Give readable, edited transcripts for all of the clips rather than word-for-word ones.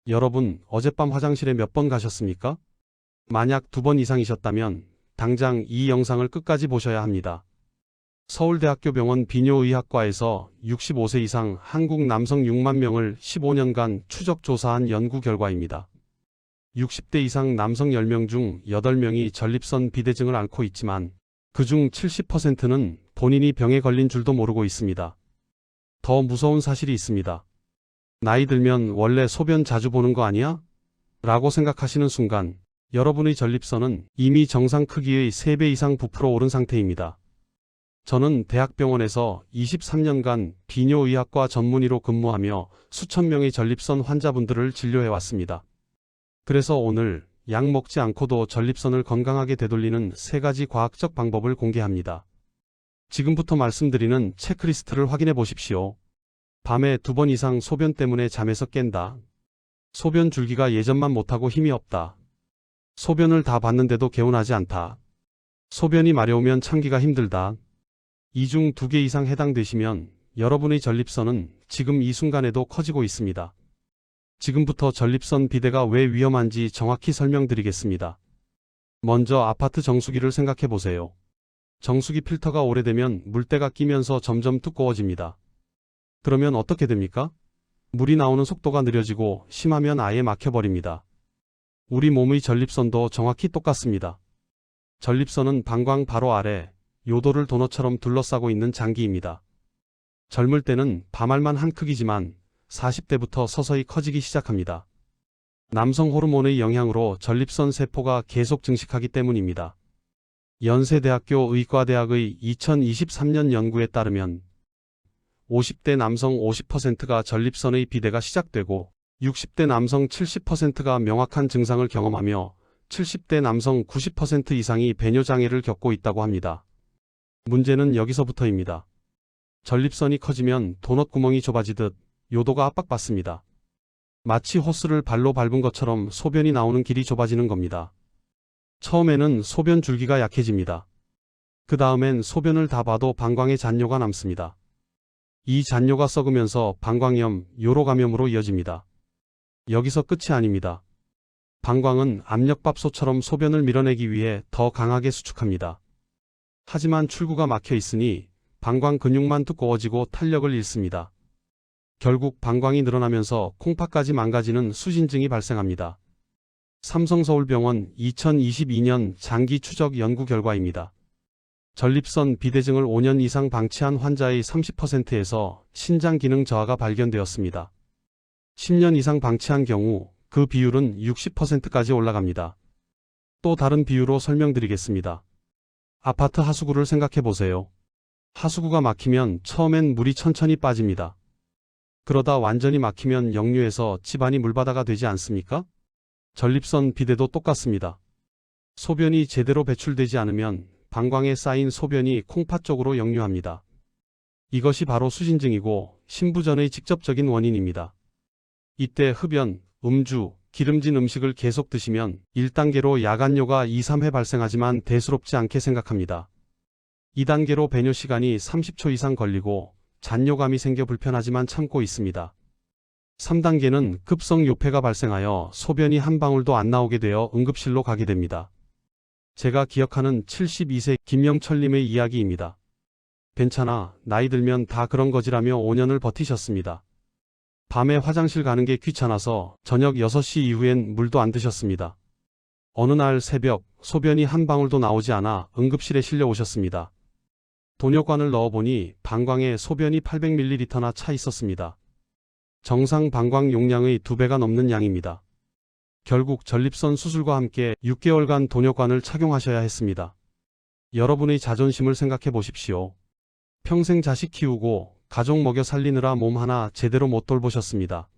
여러분, 어젯밤 화장실에 몇 번 가셨습니까? 만약 2번 이상이셨다면 당장 이 영상을 끝까지 보셔야 합니다. 서울대학교 병원 비뇨의학과에서 65세 이상 한국 남성 6만 명을 15년간 추적 조사한 연구 결과입니다. 60대 이상 남성 10명 중 8명이 전립선 비대증을 앓고 있지만 그중 70%는 본인이 병에 걸린 줄도 모르고 있습니다. 더 무서운 사실이 있습니다. 나이 들면 원래 소변 자주 보는 거 아니야? 라고 생각하시는 순간 여러분의 전립선은 이미 정상 크기의 3배 이상 부풀어 오른 상태입니다. 저는 대학병원에서 23년간 비뇨의학과 전문의로 근무하며 수천 명의 전립선 환자분들을 진료해왔습니다. 그래서 오늘 약 먹지 않고도 전립선을 건강하게 되돌리는 3가지 과학적 방법을 공개합니다. 지금부터 말씀드리는 체크리스트를 확인해 보십시오. 밤에 2번 이상 소변 때문에 잠에서 깬다. 소변 줄기가 예전만 못하고 힘이 없다. 소변을 다 봤는데도 개운하지 않다. 소변이 마려우면 참기가 힘들다. 이 중 2개 이상 해당되시면 여러분의 전립선은 지금 이 순간에도 커지고 있습니다. 지금부터 전립선 비대가 왜 위험한지 정확히 설명드리겠습니다. 먼저 아파트 정수기를 생각해 보세요. 정수기 필터가 오래되면 물때가 끼면서 점점 두꺼워집니다. 그러면 어떻게 됩니까? 물이 나오는 속도가 느려지고 심하면 아예 막혀버립니다. 우리 몸의 전립선도 정확히 똑같습니다. 전립선은 방광 바로 아래 요도를 도넛처럼 둘러싸고 있는 장기입니다. 젊을 때는 밤알만 한 크기지만 40대부터 서서히 커지기 시작합니다. 남성 호르몬의 영향으로 전립선 세포가 계속 증식하기 때문입니다. 연세대학교 의과대학의 2023년 연구에 따르면 50대 남성 50%가 전립선의 비대가 시작되고 60대 남성 70%가 명확한 증상을 경험하며 70대 남성 90% 이상이 배뇨장애를 겪고 있다고 합니다. 문제는 여기서부터입니다. 전립선이 커지면 도넛 구멍이 좁아지듯 요도가 압박받습니다. 마치 호스를 발로 밟은 것처럼 소변이 나오는 길이 좁아지는 겁니다. 처음에는 소변 줄기가 약해집니다. 그 다음엔 소변을 다 봐도 방광에 잔뇨가 남습니다. 이 잔뇨가 썩으면서 방광염, 요로감염으로 이어집니다. 여기서 끝이 아닙니다. 방광은 압력밥솥처럼 소변을 밀어내기 위해 더 강하게 수축합니다. 하지만 출구가 막혀 있으니 방광 근육만 두꺼워지고 탄력을 잃습니다. 결국 방광이 늘어나면서 콩팥까지 망가지는 수신증이 발생합니다. 삼성서울병원 2022년 장기 추적 연구 결과입니다. 전립선 비대증을 5년 이상 방치한 환자의 30%에서 신장 기능 저하가 발견되었습니다. 10년 이상 방치한 경우 그 비율은 60%까지 올라갑니다. 또 다른 비유로 설명드리겠습니다. 아파트 하수구를 생각해 보세요. 하수구가 막히면 처음엔 물이 천천히 빠집니다. 그러다 완전히 막히면 역류해서 집안이 물바다가 되지 않습니까? 전립선 비대도 똑같습니다. 소변이 제대로 배출되지 않으면 방광에 쌓인 소변이 콩팥 쪽으로 역류합니다. 이것이 바로 수신증이고 신부전의 직접적인 원인입니다. 이때 흡연, 음주, 기름진 음식을 계속 드시면 1단계로 야간뇨가 2, 3회 발생하지만 대수롭지 않게 생각합니다. 2단계로 배뇨 시간이 30초 이상 걸리고 잔뇨감이 생겨 불편하지만 참고 있습니다. 3단계는 급성 요폐가 발생하여 소변이 한 방울도 안 나오게 되어 응급실로 가게 됩니다. 제가 기억하는 72세 김영철님의 이야기입니다. 괜찮아, 나이 들면 다 그런 거지라며 5년을 버티셨습니다. 밤에 화장실 가는 게 귀찮아서 저녁 6시 이후엔 물도 안 드셨습니다. 어느 날 새벽 소변이 한 방울도 나오지 않아 응급실에 실려 오셨습니다. 도뇨관을 넣어보니 방광에 소변이 800ml나 차 있었습니다. 정상 방광 용량의 2배가 넘는 양입니다. 결국 전립선 수술과 함께 6개월간 도뇨관을 착용하셔야 했습니다. 여러분의 자존심을 생각해 보십시오. 평생 자식 키우고 가족 먹여 살리느라 몸 하나 제대로 못 돌보셨습니다.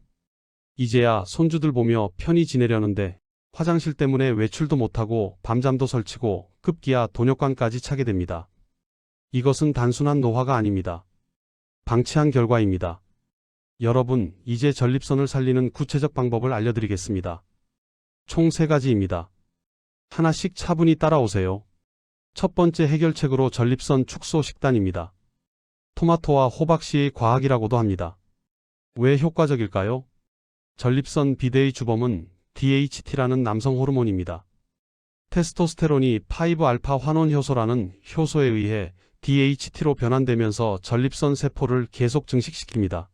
이제야 손주들 보며 편히 지내려는데 화장실 때문에 외출도 못하고 밤잠도 설치고 급기야 도뇨관까지 차게 됩니다. 이것은 단순한 노화가 아닙니다. 방치한 결과입니다. 여러분, 이제 전립선을 살리는 구체적 방법을 알려드리겠습니다. 총 3가지입니다. 하나씩 차분히 따라오세요. 첫 번째 해결책으로 전립선 축소 식단입니다. 토마토와 호박씨의 과학이라고도 합니다. 왜 효과적일까요? 전립선 비대의 주범은 DHT라는 남성 호르몬입니다. 테스토스테론이 5알파 환원 효소라는 효소에 의해 DHT로 변환되면서 전립선 세포를 계속 증식시킵니다.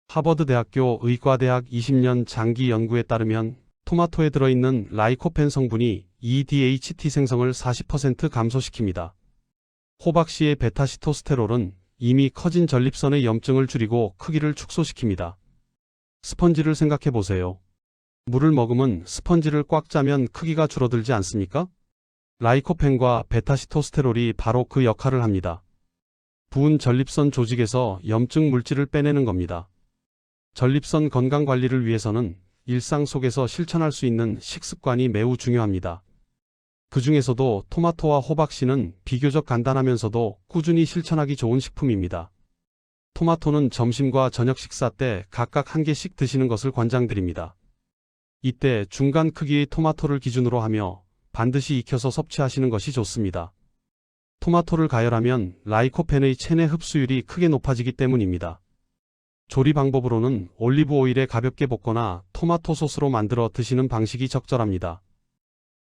하버드 대학교 의과대학 20년 장기 연구에 따르면 토마토에 들어있는 라이코펜 성분이 이 DHT 생성을 40% 감소시킵니다. 호박씨의 베타시토스테롤은 이미 커진 전립선의 염증을 줄이고 크기를 축소시킵니다. 스펀지를 생각해 보세요. 물을 머금은 스펀지를 꽉 짜면 크기가 줄어들지 않습니까? 라이코펜과 베타시토스테롤이 바로 그 역할을 합니다. 부은 전립선 조직에서 염증 물질을 빼내는 겁니다. 전립선 건강 관리를 위해서는 일상 속에서 실천할 수 있는 식습관이 매우 중요합니다. 그 중에서도 토마토와 호박씨는 비교적 간단하면서도 꾸준히 실천하기 좋은 식품입니다. 토마토는 점심과 저녁 식사 때 각각 한 개씩 드시는 것을 권장드립니다. 이때 중간 크기의 토마토를 기준으로 하며 반드시 익혀서 섭취하시는 것이 좋습니다. 토마토를 가열하면 라이코펜의 체내 흡수율이 크게 높아지기 때문입니다. 조리 방법으로는 올리브 오일에 가볍게 볶거나 토마토 소스로 만들어 드시는 방식이 적절합니다.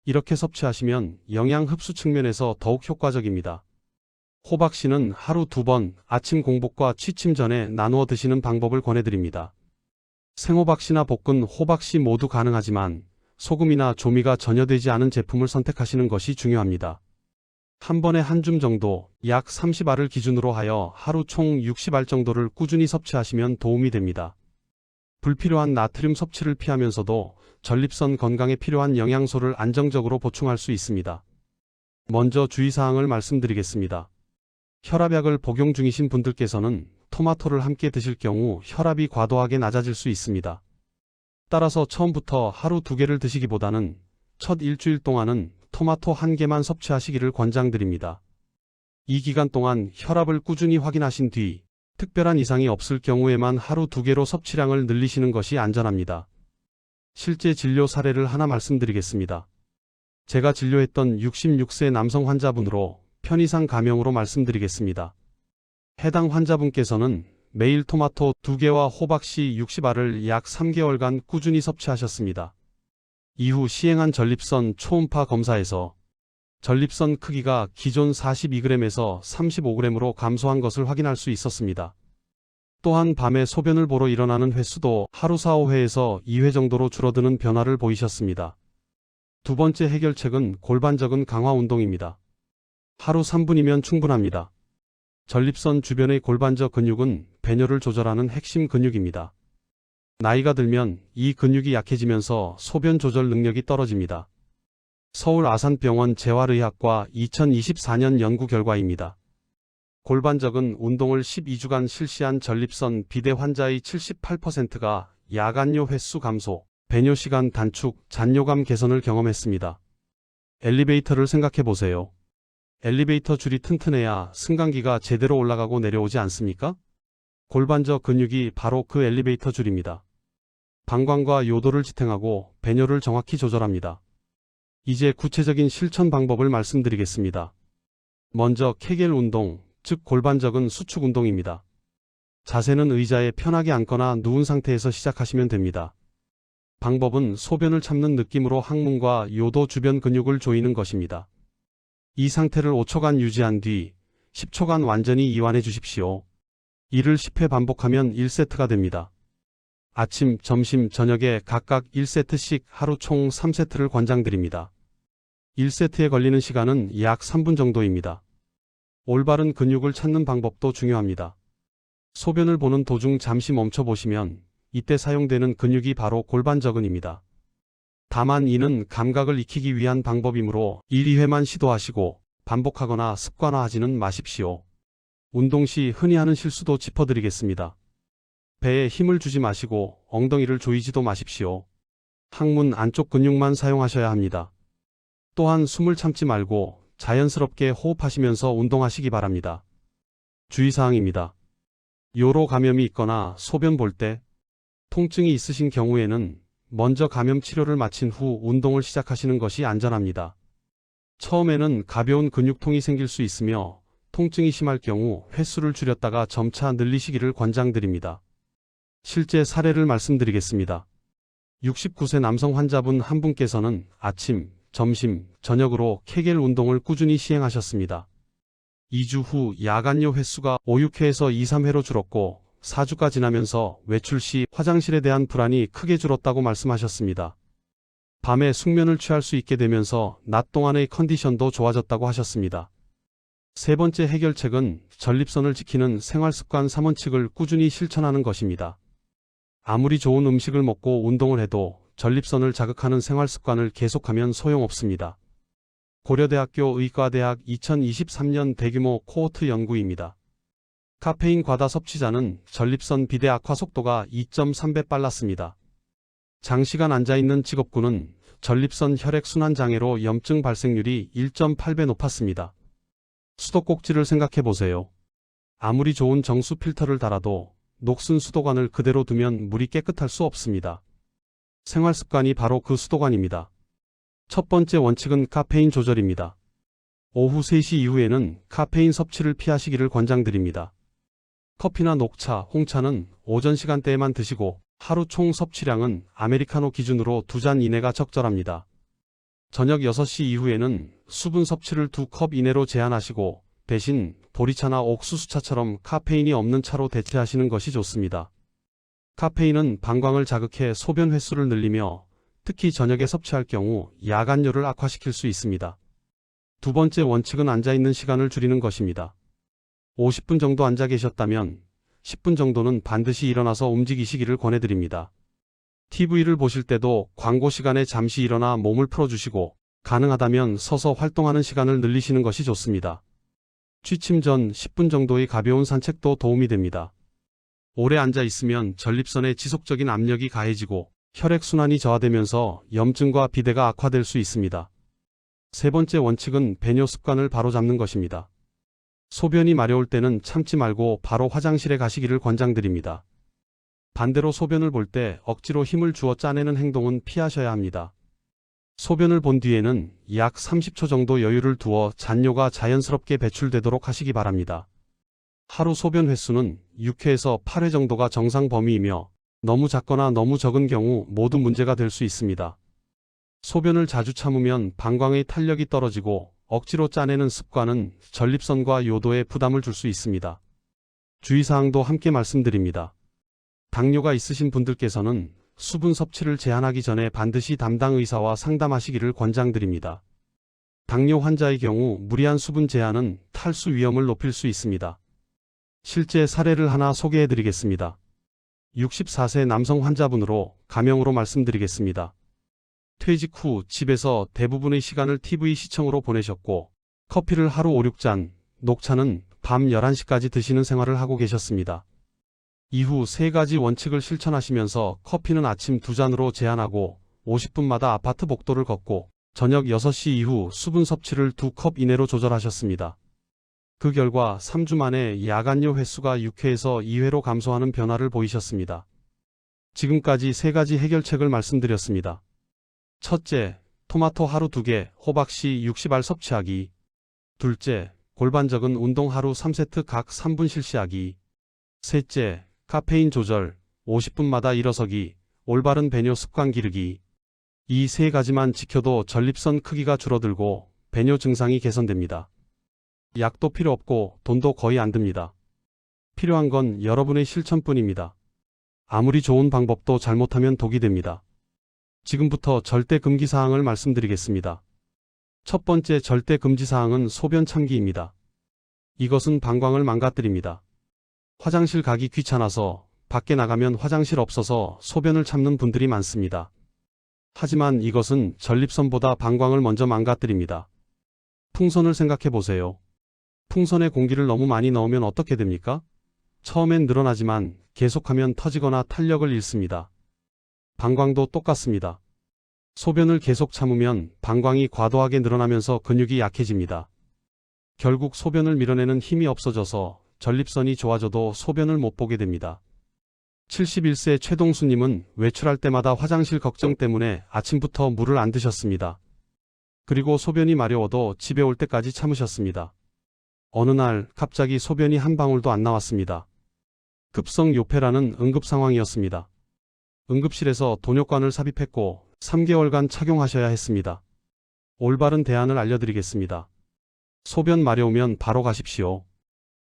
이렇게 섭취하시면 영양 흡수 측면에서 더욱 효과적입니다. 호박씨는 하루 2번 아침 공복과 취침 전에 나누어 드시는 방법을 권해드립니다. 생호박씨나 볶은 호박씨 모두 가능하지만 소금이나 조미가 전혀 되지 않은 제품을 선택하시는 것이 중요합니다. 한 번에 한 줌 정도, 약 30알을 기준으로 하여 하루 총 60알 정도를 꾸준히 섭취하시면 도움이 됩니다. 불필요한 나트륨 섭취를 피하면서도 전립선 건강에 필요한 영양소를 안정적으로 보충할 수 있습니다. 먼저 주의사항을 말씀드리겠습니다. 혈압약을 복용 중이신 분들께서는 토마토를 함께 드실 경우 혈압이 과도하게 낮아질 수 있습니다. 따라서 처음부터 하루 2개를 드시기보다는 첫 일주일 동안은 토마토 1개만 섭취하시기를 권장드립니다. 이 기간 동안 혈압을 꾸준히 확인하신 뒤 특별한 이상이 없을 경우에만 하루 2개로 섭취량을 늘리시는 것이 안전합니다. 실제 진료 사례를 하나 말씀드리겠습니다. 제가 진료했던 66세 남성 환자분으로 편의상 가명으로 말씀드리겠습니다. 해당 환자분께서는 매일 토마토 2개와 호박씨 60알을 약 3개월간 꾸준히 섭취하셨습니다. 이후 시행한 전립선 초음파 검사에서 전립선 크기가 기존 42g에서 35g으로 감소한 것을 확인할 수 있었습니다. 또한 밤에 소변을 보러 일어나는 횟수도 하루 4-5회에서 2회 정도로 줄어드는 변화를 보이셨습니다. 두 번째 해결책은 골반적은 강화 운동입니다. 하루 3분이면 충분합니다. 전립선 주변의 골반적 근육은 배뇨를 조절하는 핵심 근육입니다. 나이가 들면 이 근육이 약해지면서 소변 조절 능력이 떨어집니다. 서울 아산병원 재활의학과 2024년 연구 결과입니다. 골반적은 운동을 12주간 실시한 전립선 비대 환자의 78%가 야간요 횟수 감소, 배뇨 시간 단축, 잔뇨감 개선을 경험했습니다. 엘리베이터를 생각해 보세요. 엘리베이터 줄이 튼튼해야 승강기가 제대로 올라가고 내려오지 않습니까? 골반적 근육이 바로 그 엘리베이터 줄입니다. 방광과 요도를 지탱하고 배뇨를 정확히 조절합니다. 이제 구체적인 실천 방법을 말씀드리겠습니다. 먼저 케겔 운동, 즉 골반적은 수축 운동입니다. 자세는 의자에 편하게 앉거나 누운 상태에서 시작하시면 됩니다. 방법은 소변을 참는 느낌으로 항문과 요도 주변 근육을 조이는 것입니다. 이 상태를 5초간 유지한 뒤 10초간 완전히 이완해 주십시오. 이를 10회 반복하면 1세트가 됩니다. 아침, 점심, 저녁에 각각 1세트씩 하루 총 3세트를 권장드립니다. 1세트에 걸리는 시간은 약 3분 정도입니다. 올바른 근육을 찾는 방법도 중요합니다. 소변을 보는 도중 잠시 멈춰보시면 이때 사용되는 근육이 바로 골반저근입니다. 다만 이는 감각을 익히기 위한 방법이므로 1-2회만 시도하시고 반복하거나 습관화하지는 마십시오. 운동 시 흔히 하는 실수도 짚어드리겠습니다. 배에 힘을 주지 마시고 엉덩이를 조이지도 마십시오. 항문 안쪽 근육만 사용하셔야 합니다. 또한 숨을 참지 말고 자연스럽게 호흡하시면서 운동하시기 바랍니다. 주의사항입니다. 요로 감염이 있거나 소변 볼 때 통증이 있으신 경우에는 먼저 감염 치료를 마친 후 운동을 시작하시는 것이 안전합니다. 처음에는 가벼운 근육통이 생길 수 있으며 통증이 심할 경우 횟수를 줄였다가 점차 늘리시기를 권장드립니다. 실제 사례를 말씀드리겠습니다. 69세 남성 환자분 한 분께서는 아침, 점심, 저녁으로 케겔 운동을 꾸준히 시행하셨습니다. 2주 후 야간요 횟수가 5-6회에서 2-3회로 줄었고 4주가 지나면서 외출 시 화장실에 대한 불안이 크게 줄었다고 말씀하셨습니다. 밤에 숙면을 취할 수 있게 되면서 낮 동안의 컨디션도 좋아졌다고 하셨습니다. 세 번째 해결책은 전립선을 지키는 생활습관 3원칙을 꾸준히 실천하는 것입니다. 아무리 좋은 음식을 먹고 운동을 해도 전립선을 자극하는 생활습관을 계속하면 소용없습니다. 고려대학교 의과대학 2023년 대규모 코호트 연구입니다. 카페인 과다 섭취자는 전립선 비대 악화 속도가 2.3배 빨랐습니다. 장시간 앉아있는 직업군은 전립선 혈액순환 장애로 염증 발생률이 1.8배 높았습니다. 수도꼭지를 생각해보세요. 아무리 좋은 정수 필터를 달아도 녹슨 수도관을 그대로 두면 물이 깨끗할 수 없습니다. 생활습관이 바로 그 수도관입니다. 첫 번째 원칙은 카페인 조절입니다. 오후 3시 이후에는 카페인 섭취를 피하시기를 권장드립니다. 커피나 녹차, 홍차는 오전 시간대에만 드시고 하루 총 섭취량은 아메리카노 기준으로 2잔 이내가 적절합니다. 저녁 6시 이후에는 수분 섭취를 2컵 이내로 제한하시고 대신 보리차나 옥수수차처럼 카페인이 없는 차로 대체하시는 것이 좋습니다. 카페인은 방광을 자극해 소변 횟수를 늘리며 특히 저녁에 섭취할 경우 야간요를 악화시킬 수 있습니다. 두 번째 원칙은 앉아있는 시간을 줄이는 것입니다. 50분 정도 앉아 계셨다면 10분 정도는 반드시 일어나서 움직이시기를 권해드립니다. TV를 보실 때도 광고 시간에 잠시 일어나 몸을 풀어주시고 가능하다면 서서 활동하는 시간을 늘리시는 것이 좋습니다. 취침 전 10분 정도의 가벼운 산책도 도움이 됩니다. 오래 앉아 있으면 전립선에 지속적인 압력이 가해지고 혈액순환이 저하되면서 염증과 비대가 악화될 수 있습니다. 세 번째 원칙은 배뇨 습관을 바로잡는 것입니다. 소변이 마려울 때는 참지 말고 바로 화장실에 가시기를 권장드립니다. 반대로 소변을 볼 때 억지로 힘을 주어 짜내는 행동은 피하셔야 합니다. 소변을 본 뒤에는 약 30초 정도 여유를 두어 잔뇨가 자연스럽게 배출되도록 하시기 바랍니다. 하루 소변 횟수는 6회에서 8회 정도가 정상 범위이며 너무 작거나 너무 적은 경우 모두 문제가 될 수 있습니다. 소변을 자주 참으면 방광의 탄력이 떨어지고 억지로 짜내는 습관은 전립선과 요도에 부담을 줄 수 있습니다. 주의사항도 함께 말씀드립니다. 당뇨가 있으신 분들께서는 수분 섭취를 제한하기 전에 반드시 담당 의사와 상담하시기를 권장드립니다. 당뇨 환자의 경우 무리한 수분 제한은 탈수 위험을 높일 수 있습니다. 실제 사례를 하나 소개해드리겠습니다. 64세 남성 환자분으로 가명으로 말씀드리겠습니다. 퇴직 후 집에서 대부분의 시간을 TV 시청으로 보내셨고 커피를 하루 5-6잔, 녹차는 밤 11시까지 드시는 생활을 하고 계셨습니다. 이후 3가지 원칙을 실천하시면서 커피는 아침 2잔으로 제한하고 50분마다 아파트 복도를 걷고 저녁 6시 이후 수분 섭취를 2컵 이내로 조절하셨습니다. 그 결과 3주 만에 야간요 횟수가 6회에서 2회로 감소하는 변화를 보이셨습니다. 지금까지 3가지 해결책을 말씀드렸습니다. 첫째, 토마토 하루 2개, 호박 씨 60알 섭취하기. 둘째, 골반적은 운동 하루 3세트 각 3분 실시하기. 셋째, 카페인 조절, 50분마다 일어서기, 올바른 배뇨 습관 기르기. 이 3가지만 지켜도 전립선 크기가 줄어들고 배뇨 증상이 개선됩니다. 약도 필요 없고 돈도 거의 안 듭니다. 필요한 건 여러분의 실천뿐입니다. 아무리 좋은 방법도 잘못하면 독이 됩니다. 지금부터 절대 금기 사항을 말씀드리겠습니다. 첫 번째 절대 금지 사항은 소변 참기입니다. 이것은 방광을 망가뜨립니다. 화장실 가기 귀찮아서 밖에 나가면 화장실 없어서 소변을 참는 분들이 많습니다. 하지만 이것은 전립선보다 방광을 먼저 망가뜨립니다. 풍선을 생각해 보세요. 풍선에 공기를 너무 많이 넣으면 어떻게 됩니까? 처음엔 늘어나지만 계속하면 터지거나 탄력을 잃습니다. 방광도 똑같습니다. 소변을 계속 참으면 방광이 과도하게 늘어나면서 근육이 약해집니다. 결국 소변을 밀어내는 힘이 없어져서 전립선이 좋아져도 소변을 못 보게 됩니다. 71세 최동수님은 외출할 때마다 화장실 걱정 때문에 아침부터 물을 안 드셨습니다. 그리고 소변이 마려워도 집에 올 때까지 참으셨습니다. 어느 날 갑자기 소변이 한 방울도 안 나왔습니다. 급성 요폐라는 응급 상황이었습니다. 응급실에서 돈욕관을 삽입했고 3개월간 착용하셔야 했습니다. 올바른 대안을 알려드리겠습니다. 소변 마려우면 바로 가십시오.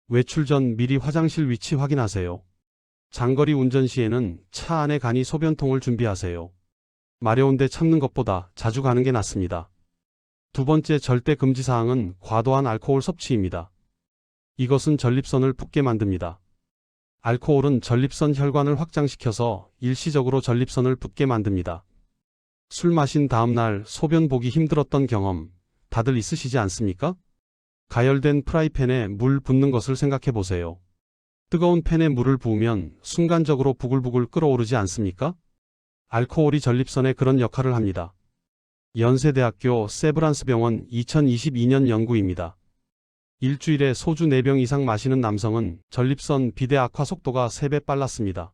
외출 전 미리 화장실 위치 확인하세요. 장거리 운전 시에는 차 안에 간이 소변통을 준비하세요. 마려운데 참는 것보다 자주 가는 게 낫습니다. 두 번째 절대 금지 사항은 과도한 알코올 섭취입니다. 이것은 전립선을 붓게 만듭니다. 알코올은 전립선 혈관을 확장시켜서 일시적으로 전립선을 붓게 만듭니다. 술 마신 다음날 소변 보기 힘들었던 경험 다들 있으시지 않습니까? 가열된 프라이팬에 물 붓는 것을 생각해 보세요. 뜨거운 팬에 물을 부으면 순간적으로 부글부글 끓어오르지 않습니까? 알코올이 전립선에 그런 역할을 합니다. 연세대학교 세브란스 병원 2022년 연구입니다. 일주일에 소주 4병 이상 마시는 남성은 전립선 비대 악화 속도가 3배 빨랐습니다.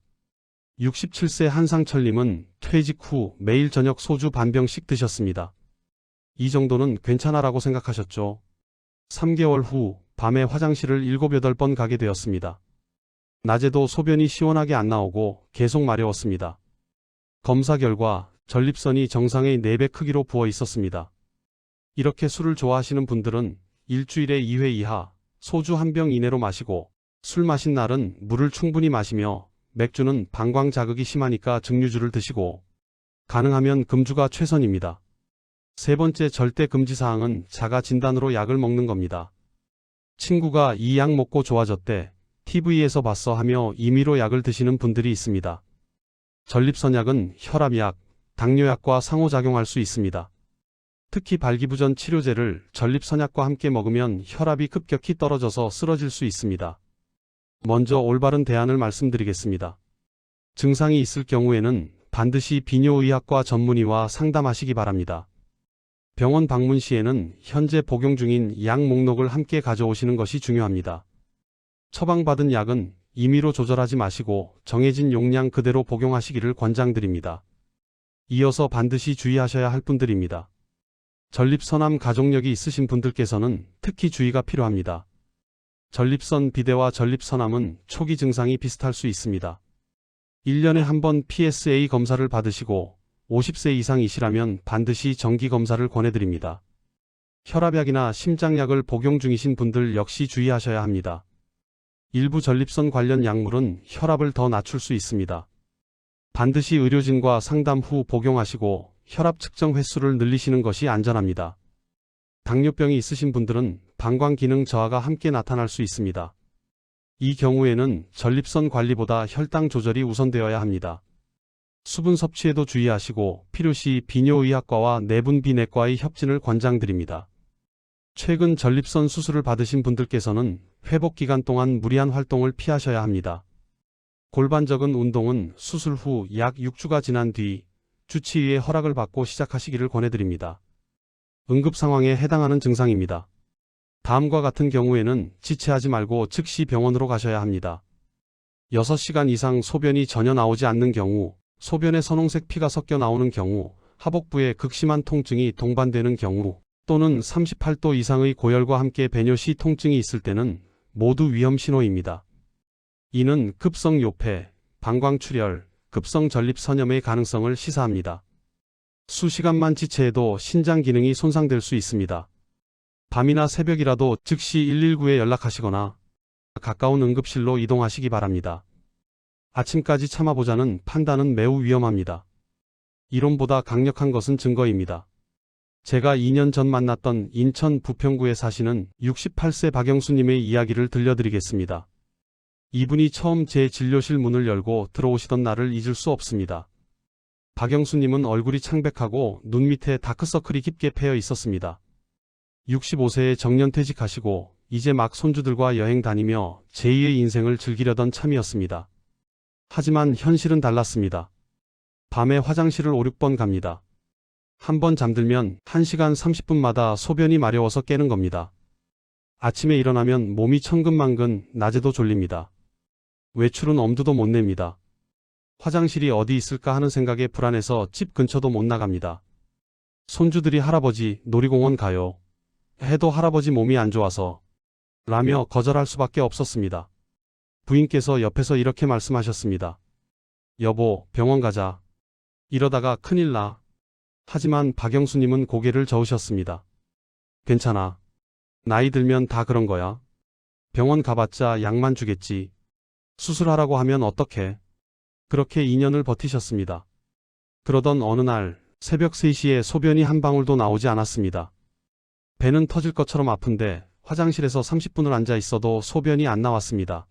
67세 한상철님은 퇴직 후 매일 저녁 소주 반병씩 드셨습니다. 이 정도는 괜찮아라고 생각하셨죠. 3개월 후 밤에 화장실을 7, 8번 가게 되었습니다. 낮에도 소변이 시원하게 안 나오고 계속 마려웠습니다. 검사 결과 전립선이 정상의 4배 크기로 부어 있었습니다. 이렇게 술을 좋아하시는 분들은 일주일에 2회 이하 소주 1병 이내로 마시고 술 마신 날은 물을 충분히 마시며 맥주는 방광 자극이 심하니까 증류주를 드시고 가능하면 금주가 최선입니다. 세 번째 절대 금지 사항은 자가 진단으로 약을 먹는 겁니다. 친구가 이 약 먹고 좋아졌대, TV에서 봤어 하며 임의로 약을 드시는 분들이 있습니다. 전립선약은 혈압약, 당뇨약과 상호작용할 수 있습니다. 특히 발기부전 치료제를 전립선약과 함께 먹으면 혈압이 급격히 떨어져서 쓰러질 수 있습니다. 먼저 올바른 대안을 말씀드리겠습니다. 증상이 있을 경우에는 반드시 비뇨의학과 전문의와 상담하시기 바랍니다. 병원 방문 시에는 현재 복용 중인 약 목록을 함께 가져오시는 것이 중요합니다. 처방받은 약은 임의로 조절하지 마시고 정해진 용량 그대로 복용하시기를 권장드립니다. 이어서 반드시 주의하셔야 할 분들입니다. 전립선암 가족력이 있으신 분들께서는 특히 주의가 필요합니다. 전립선 비대와 전립선암은 초기 증상이 비슷할 수 있습니다. 1년에 한 번 PSA 검사를 받으시고 50세 이상이시라면 반드시 정기검사를 권해드립니다. 혈압약이나 심장약을 복용 중이신 분들 역시 주의하셔야 합니다. 일부 전립선 관련 약물은 혈압을 더 낮출 수 있습니다. 반드시 의료진과 상담 후 복용하시고 혈압 측정 횟수를 늘리시는 것이 안전합니다. 당뇨병이 있으신 분들은 방광 기능 저하가 함께 나타날 수 있습니다. 이 경우에는 전립선 관리보다 혈당 조절이 우선되어야 합니다. 수분 섭취에도 주의하시고 필요시 비뇨의학과와 내분비내과의 협진을 권장드립니다. 최근 전립선 수술을 받으신 분들께서는 회복 기간 동안 무리한 활동을 피하셔야 합니다. 골반적인 운동은 수술 후 약 6주가 지난 뒤 주치의의 허락을 받고 시작하시기를 권해드립니다. 응급 상황에 해당하는 증상입니다. 다음과 같은 경우에는 지체하지 말고 즉시 병원으로 가셔야 합니다. 6시간 이상 소변이 전혀 나오지 않는 경우, 소변에 선홍색 피가 섞여 나오는 경우, 하복부에 극심한 통증이 동반되는 경우, 또는 38도 이상의 고열과 함께 배뇨시 통증이 있을 때는 모두 위험 신호입니다. 이는 급성 요폐, 방광출혈, 급성 전립선염의 가능성을 시사합니다. 수시간만 지체해도 신장 기능이 손상될 수 있습니다. 밤이나 새벽이라도 즉시 119에 연락하시거나 가까운 응급실로 이동하시기 바랍니다. 아침까지 참아보자는 판단은 매우 위험합니다. 이론보다 강력한 것은 증거입니다. 제가 2년 전 만났던 인천 부평구에 사시는 68세 박영수님의 이야기를 들려드리겠습니다. 이분이 처음 제 진료실 문을 열고 들어오시던 날을 잊을 수 없습니다. 박영수님은 얼굴이 창백하고 눈 밑에 다크서클이 깊게 패여 있었습니다. 65세에 정년퇴직하시고 이제 막 손주들과 여행 다니며 제2의 인생을 즐기려던 참이었습니다. 하지만 현실은 달랐습니다. 밤에 화장실을 5, 6번 갑니다. 한 번 잠들면 1시간 30분마다 소변이 마려워서 깨는 겁니다. 아침에 일어나면 몸이 천근만근, 낮에도 졸립니다. 외출은 엄두도 못 냅니다. 화장실이 어디 있을까 하는 생각에 불안해서 집 근처도 못 나갑니다. 손주들이 할아버지 놀이공원 가요 해도 할아버지 몸이 안 좋아서 라며 거절할 수밖에 없었습니다. 부인께서 옆에서 이렇게 말씀하셨습니다. 여보, 병원 가자. 이러다가 큰일 나. 하지만 박영수님은 고개를 저으셨습니다. 괜찮아. 나이 들면 다 그런 거야. 병원 가봤자 약만 주겠지. 수술하라고 하면 어떡해. 그렇게 2년을 버티셨습니다. 그러던 어느 날 새벽 3시에 소변이 한 방울도 나오지 않았습니다. 배는 터질 것처럼 아픈데 화장실에서 30분을 앉아 있어도 소변이 안 나왔습니다.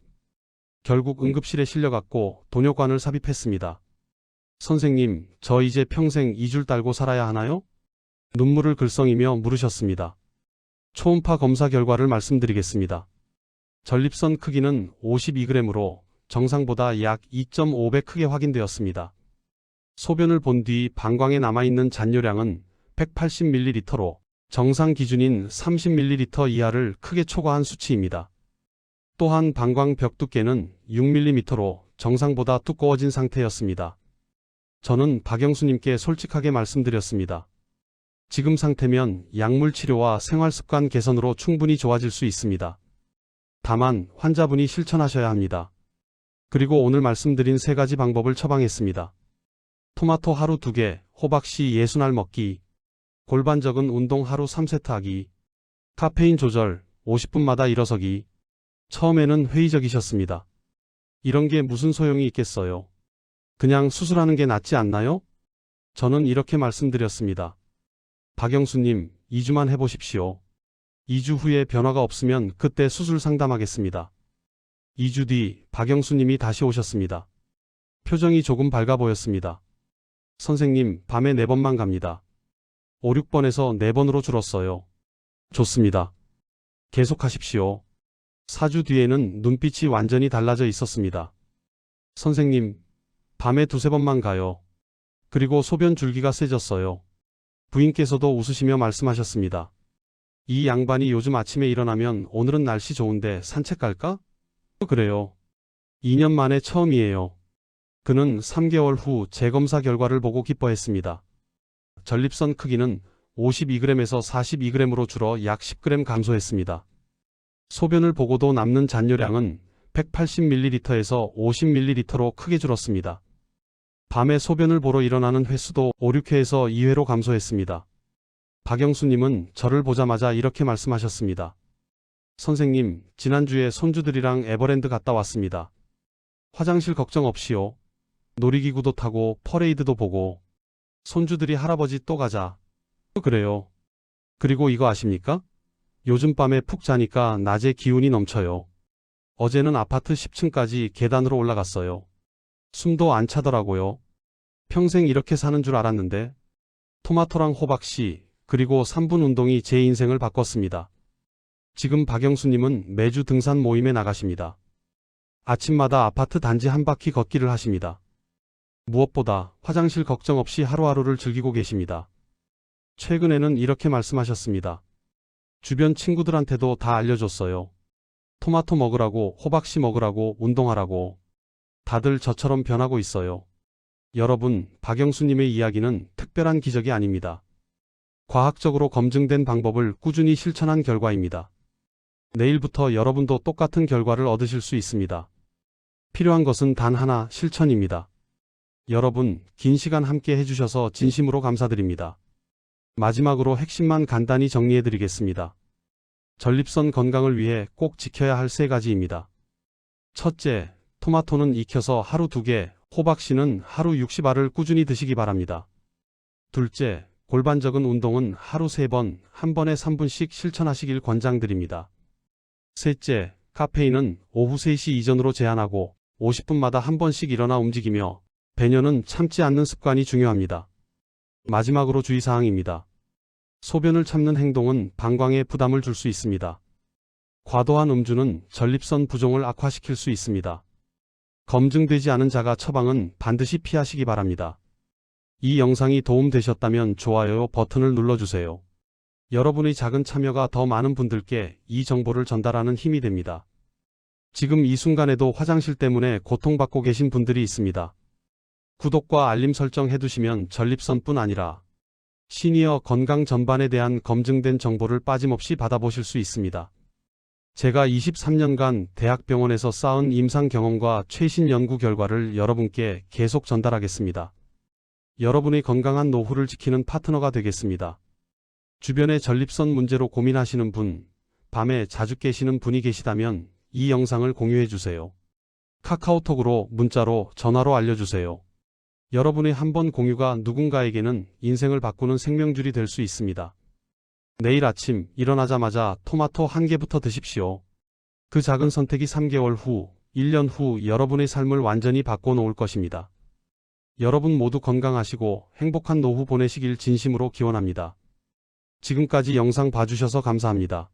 결국 응급실에 실려갔고 도뇨관을 삽입했습니다. 선생님, 저 이제 평생 2줄 달고 살아야 하나요? 눈물을 글썽이며 물으셨습니다. 초음파 검사 결과를 말씀드리겠습니다. 전립선 크기는 52g으로 정상보다 약 2.5배 크게 확인되었습니다. 소변을 본 뒤 방광에 남아있는 잔뇨량은 180ml로 정상 기준인 30ml 이하를 크게 초과한 수치입니다. 또한 방광 벽 두께는 6mm로 정상보다 두꺼워진 상태였습니다. 저는 박영수님께 솔직하게 말씀드렸습니다. 지금 상태면 약물 치료와 생활습관 개선으로 충분히 좋아질 수 있습니다. 다만 환자분이 실천하셔야 합니다. 그리고 오늘 말씀드린 3가지 방법을 처방했습니다. 토마토 하루 2개, 호박씨 60알 먹기, 골반적은 운동 하루 3세트 하기, 카페인 조절, 50분마다 일어서기. 처음에는 회의적이셨습니다. 이런 게 무슨 소용이 있겠어요? 그냥 수술하는 게 낫지 않나요? 저는 이렇게 말씀드렸습니다. 박영수님, 2주만 해보십시오. 2주 후에 변화가 없으면 그때 수술 상담하겠습니다. 2주 뒤 박영수님이 다시 오셨습니다. 표정이 조금 밝아 보였습니다. 선생님, 밤에 4번만 갑니다. 5, 6번에서 4번으로 줄었어요. 좋습니다. 계속하십시오. 4주 뒤에는 눈빛이 완전히 달라져 있었습니다. 선생님, 밤에 2, 3번만 가요. 그리고 소변 줄기가 세졌어요. 부인께서도 웃으시며 말씀하셨습니다. 이 양반이 요즘 아침에 일어나면 오늘은 날씨 좋은데 산책 갈까? 그래요. 2년 만에 처음이에요. 그는 3개월 후 재검사 결과를 보고 기뻐했습니다. 전립선 크기는 52g에서 42g으로 줄어 약 10g 감소했습니다. 소변을 보고도 남는 잔뇨량은 180ml에서 50ml로 크게 줄었습니다. 밤에 소변을 보러 일어나는 횟수도 5, 6회에서 2회로 감소했습니다. 박영수님은 저를 보자마자 이렇게 말씀하셨습니다. 선생님, 지난주에 손주들이랑 에버랜드 갔다 왔습니다. 화장실 걱정 없이요. 놀이기구도 타고 퍼레이드도 보고. 손주들이 할아버지 또 가자. 그래요. 그리고 이거 아십니까? 요즘 밤에 푹 자니까 낮에 기운이 넘쳐요. 어제는 아파트 10층까지 계단으로 올라갔어요. 숨도 안 차더라고요. 평생 이렇게 사는 줄 알았는데. 토마토랑 호박씨, 그리고 3분 운동이 제 인생을 바꿨습니다. 지금 박영수님은 매주 등산 모임에 나가십니다. 아침마다 아파트 단지 한 바퀴 걷기를 하십니다. 무엇보다 화장실 걱정 없이 하루하루를 즐기고 계십니다. 최근에는 이렇게 말씀하셨습니다. 주변 친구들한테도 다 알려줬어요. 토마토 먹으라고, 호박씨 먹으라고, 운동하라고. 다들 저처럼 변하고 있어요. 여러분, 박영수님의 이야기는 특별한 기적이 아닙니다. 과학적으로 검증된 방법을 꾸준히 실천한 결과입니다. 내일부터 여러분도 똑같은 결과를 얻으실 수 있습니다. 필요한 것은 단 하나, 실천입니다. 여러분, 긴 시간 함께 해주셔서 진심으로 감사드립니다. 마지막으로 핵심만 간단히 정리해드리겠습니다. 전립선 건강을 위해 꼭 지켜야 할 3가지입니다. 첫째, 토마토는 익혀서 하루 2개, 호박씨는 하루 60알을 꾸준히 드시기 바랍니다. 둘째, 골반적은 운동은 하루 3번, 한 번에 3분씩 실천하시길 권장드립니다. 셋째, 카페인은 오후 3시 이전으로 제한하고 50분마다 한 번씩 일어나 움직이며 배뇨는 참지 않는 습관이 중요합니다. 마지막으로 주의사항입니다. 소변을 참는 행동은 방광에 부담을 줄 수 있습니다. 과도한 음주는 전립선 부종을 악화시킬 수 있습니다. 검증되지 않은 자가 처방은 반드시 피하시기 바랍니다. 이 영상이 도움되셨다면 좋아요 버튼을 눌러주세요. 여러분의 작은 참여가 더 많은 분들께 이 정보를 전달하는 힘이 됩니다. 지금 이 순간에도 화장실 때문에 고통받고 계신 분들이 있습니다. 구독과 알림 설정 해두시면 전립선뿐 아니라 시니어 건강 전반에 대한 검증된 정보를 빠짐없이 받아보실 수 있습니다. 제가 23년간 대학병원에서 쌓은 임상 경험과 최신 연구 결과를 여러분께 계속 전달하겠습니다. 여러분의 건강한 노후를 지키는 파트너가 되겠습니다. 주변의 전립선 문제로 고민하시는 분, 밤에 자주 깨시는 분이 계시다면 이 영상을 공유해 주세요. 카카오톡으로, 문자로, 전화로 알려주세요. 여러분의 한 번 공유가 누군가에게는 인생을 바꾸는 생명줄이 될 수 있습니다. 내일 아침 일어나자마자 토마토 한 개부터 드십시오. 그 작은 선택이 3개월 후, 1년 후 여러분의 삶을 완전히 바꿔놓을 것입니다. 여러분 모두 건강하시고 행복한 노후 보내시길 진심으로 기원합니다. 지금까지 영상 봐주셔서 감사합니다.